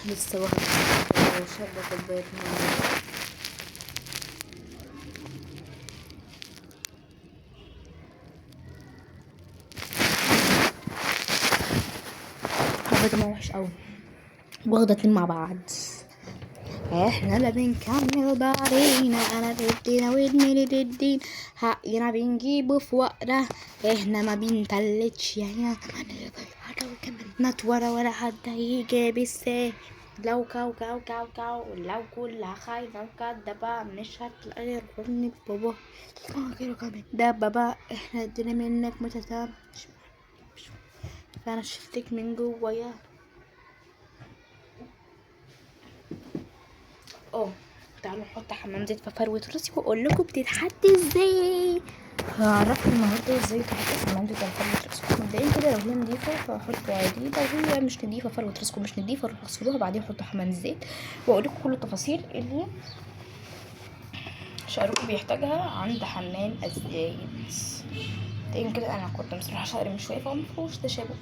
لسه واخدة وشاربة كوباية مية. كوباية المية وحش اوي، واخدة اتنين مع بعض. احنا لا بنكمل بعضينا، انا بدينا ودني تدين، حقنا بنجيبه في وقته، احنا ما بنتلتش يعني نتورى ولا حد هيجي بالساهل. لو كاو كاو كاو كاو لو كلها خايفة وكدابة مش هتلاقي غير حضن بابا كده كمان ده بابا. احنا ادينا منك متتام، فانا شفتك من جوايا. تعالوا نحط حمام زيت في فروة راسي واقول لكم بتتحط ازاي. هعرفكم النهارده ازاي تحطوا حمام زيت على فروة راسكم. مبدئيا كده لو هي نضيفه فحطوا عادي، لو هي مش نضيفه فروة راسكم مش نضيفه روحوا اغسلوها بعدين حطوا حمام الزيت. واقول لكم كل التفاصيل اللي شعركم بيحتاجها عند حمام الزيت. مبدئيا كده انا كنت مسرحه شعري من شويه فمفيهوش تشابه.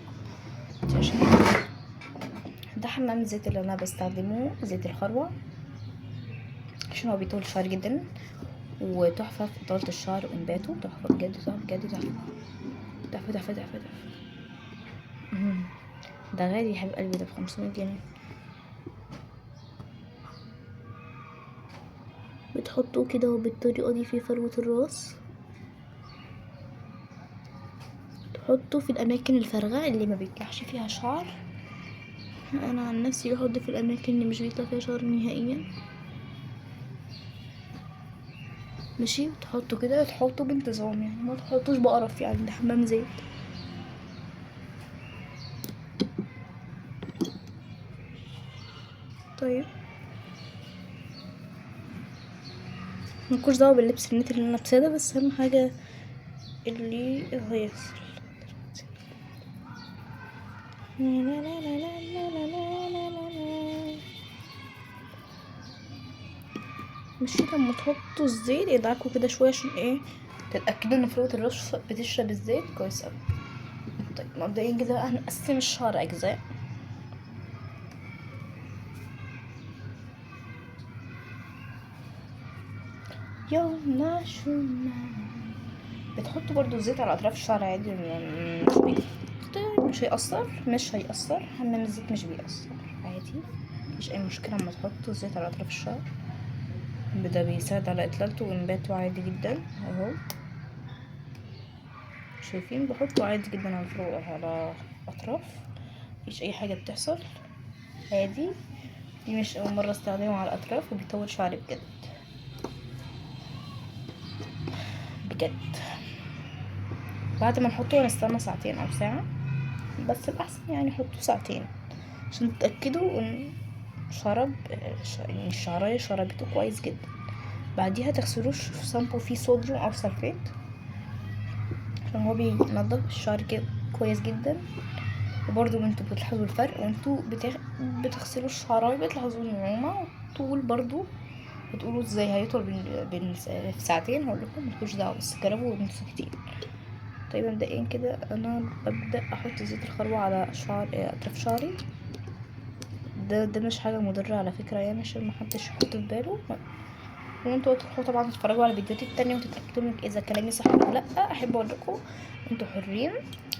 ده حمام الزيت اللي انا بستخدمه زيت الخروع عشان هو بيطول الشعر جدا وتحفه في اطاله الشعر وانباته. تحفه بجد، تحفه بجد، تحفه تحفه تحفه تحفه. ده غالي يا حبيب قلبي، ده ب500 جنيه. بتحطوه كده وبالطريقه دي في فروه الراس، تحطه في الاماكن الفارغه اللي ما بيطلعش فيها شعر. انا عن نفسي بحط في الاماكن اللي مش بيطلع فيها شعر نهائيا. ماشي، تحطوا كده، تحطوا بانتظام يعني، ما تحطوش بقرف يعني، ده حمام زيت. طيب ملكوش دعوه باللبس النت اللي انا لابساه ده، بس اهم حاجه اللي غير. مش لما تحطوا الزيت ادعكوا كده شويه عشان ايه تتاكدوا ان فروه الراس بتشرب الزيت كويس اوي. طيب مبدئيا كده هنقسم الشعر اجزاء. يوم شونا بتحطوا برضو الزيت على اطراف الشعر عادي، مش هيأثر. حمام الزيت مش بيأثر عادي، مفيش اي مشكله لما تحطوا الزيت على اطراف الشعر. ده بيساعد على اطلالته وانباته عادي جدا اهو. شايفين بحطه عادي جدا على الفروع على اطراف، مفيش اي حاجه بتحصل عادي. دي مش اول مره استخدمه على الاطراف وبيطول شعري بجد بجد. بعد ما نحطه نستنى ساعتين او ساعه، بس الاحسن يعني حطوه ساعتين عشان تتاكدوا ان شرب ان الشعرايه شربته كويس جدا. بعديها تغسلوش في شامبو فيه صوديوم او سلفيت عشان هو بينضف الشعر كده كويس جدا. وبرضو انتوا بتلاحظوا الفرق وانتوا بتغسلوا الشعرايه، بتلاحظوا النعومه والطول برضو. بتقولوا ازاي هيطول في ساعتين، هقول لكم ملكوش دعوه بس جربوا وانتوا ساكتين. طيب مبدئيا كده انا ببدا احط زيت الخروع على اطراف شعري. ده مش حاجه مضره على فكره يعني، عشان محدش يحط في باله. وانتوا تروحوا طبعا تتفرجوا على الفيديوهات التانية وتتاكدوا من اذا كلامي صح ولا لا. احب اقول لكم انتوا حرين،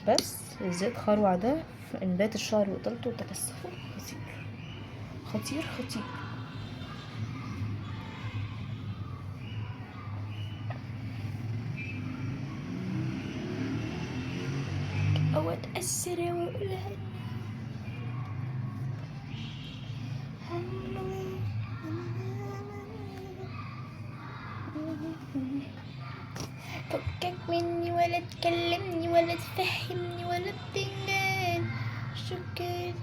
بس زيت خروع ده في انبات الشعر واطالته وتكثفه خطير خطير خطير. او اتاثر واقولها فكك مني ولا تكلمني ولا تفهمني ولا بتنجان شكرا.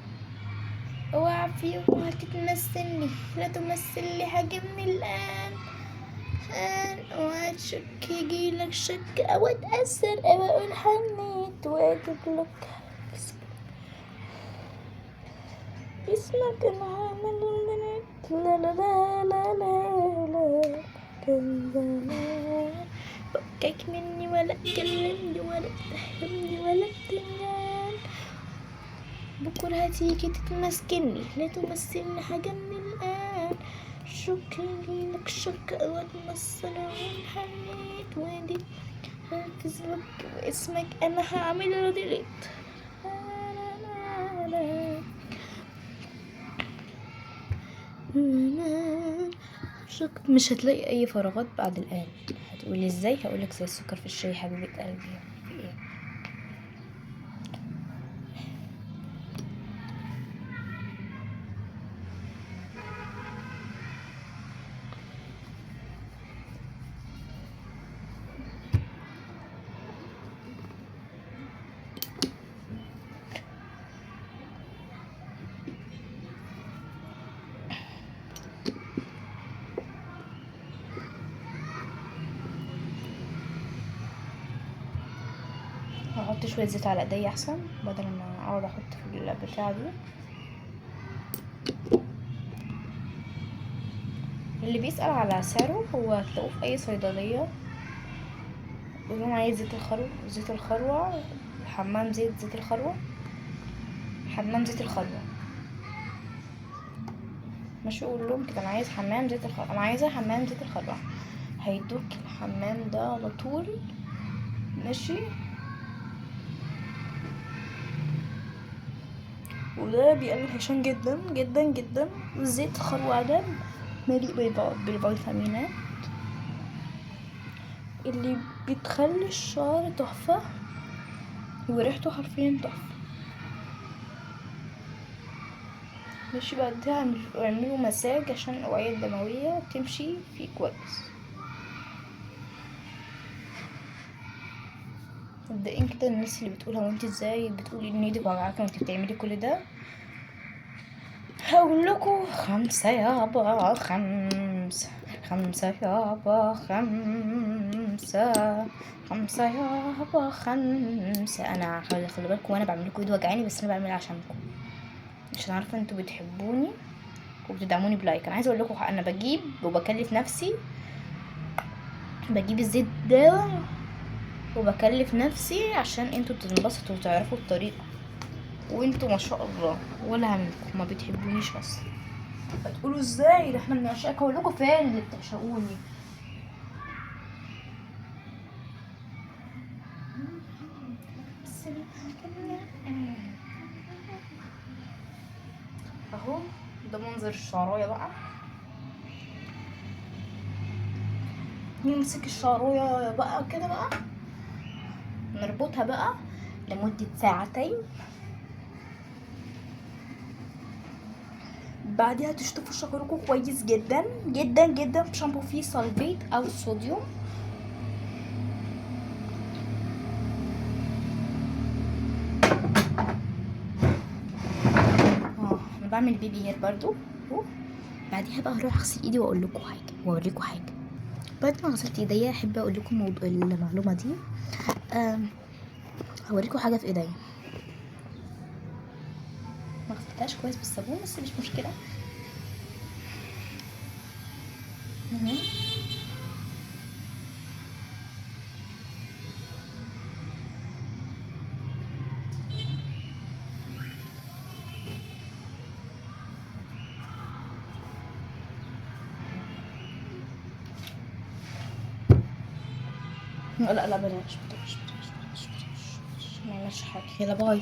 اوعى في يوم هتتمثلني، لا تمثلي حاجة من الآن. اوعى تشك يجيلك شك او اتأثر او اقول حنيت واجيب لك اسمك انا عامل البنات. لا لا لا لا لا لا كان زمان. فكك مني ولا تكلمني ولا تفهمني ولا بتنجان. بكره هتيجي تتمسكني، لا تمثلني حاجة من الآن. شكرا لك شك واتمثل وانحنيت ودي هكذبك واسمك انا هعمل له ديليت. مش هتلاقي اي فراغات بعد الان. هتقولي ازاي؟ هقولك زي السكر في الشاي حبيبه قلبي. في ايه؟ هحط شويه زيت على ايدي احسن بدل ما اقعد احط في البتاعه دي. اللي بيسأل على سعره هو هتلاقوه في اي صيدليه. قولهم عايز زيت الخروع، زيت الخروع، حمام زيت الخروع، حمام زيت الخروع. ماشي، قول لهم كده انا عايز حمام زيت الخروع، انا عايزه حمام زيت الخروع. هيدوك الحمام ده على طول. ماشي، وده بيقلل الهشام جدا جدا جدا. زيت الخروع ده مليء بالفيتامينات اللي بتخلي الشعر تحفة وريحته حرفيا تحفة. ماشي، بعدها اعملوا مساج عشان الأوعية الدموية تمشي فيه كويس. مبدئيا كده الناس اللي بتقول هو انت ازاي بتقولي ان ايدك وجعاكي وانت بتعملي كل ده، هقول لكم 5 يابا 5، 5 يابا 5، 5 يابا 5. انا خلي بالكم وانا بعمل لكم ايد وجعاني، بس انا بعملها عشانكم، عشان عارفه انتوا بتحبوني وبتدعموني بلايك. انا عايزه اقول لكم انا بجيب وبكلف نفسي، بجيب الزيت ده وبكلف نفسي عشان انتوا تنبسطوا وتعرفوا الطريقه، وانتوا ما شاء الله ولا همكم ما بتحبونيش اصلا. هتقولوا ازاي ده احنا بنعشقك؟ هقول لكم فين اللي بتعشقوني. اهو ده منظر الشعرايه بقى. نمسك الشعرايه بقى كده بقى، نربطها بقى لمدة ساعتين. بعدها تشطفوا شعركم كويس جدا جدا جدا بشامبو فيه سلفيت او صوديوم. انا بعمل بيبي هير برضو. بعدها بقى هروح اغسل ايدي واقول لكم حاجه واوريكم حاجه. بعد ما غسلت ايديا احب اقول لكم المعلومه دي. هوريكم حاجه في ايديا ما غسلتهاش كويس بالصابون بس مش مشكله. لا لا بلاش ما نعملش حاجه. يلا باي.